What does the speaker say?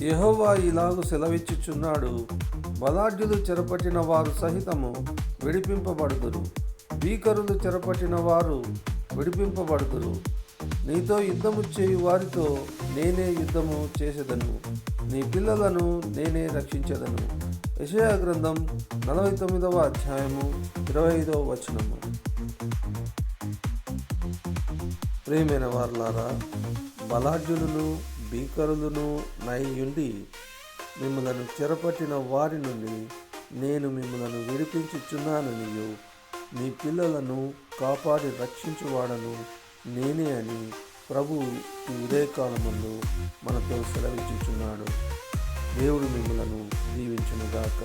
యెహోవా ఇలాగు సెలవిచ్చుచున్నాడు, బలాఢ్యులు చెరపట్టిన వారు సహితము విడిపింపబడుదురు, భీకరులు చెరపట్టిన వారు విడిపింపబడుదురు. నీతో యుద్ధము చేయు వారితో నేనే యుద్ధము చేసేదను, నీ పిల్లలను నేనే రక్షించెదను. యెషయా గ్రంథం 49వ అధ్యాయము 25వ వచనము. ప్రియమైన వారలారా, బలాఢ్యులను భీకరులను నైయుండి మిమ్మలను చెరపట్టిన వారి నుండి నేను మిమ్మలను విడిపించుచున్నాననియు, మీ పిల్లలను కాపాడి రక్షించువాడను నేనే అని ప్రభువు ఈ ఉదయకాలమందు మనతో సెలవిచ్చుచున్నాడు. దేవుడు మిమ్మలను దీవించునుగాక.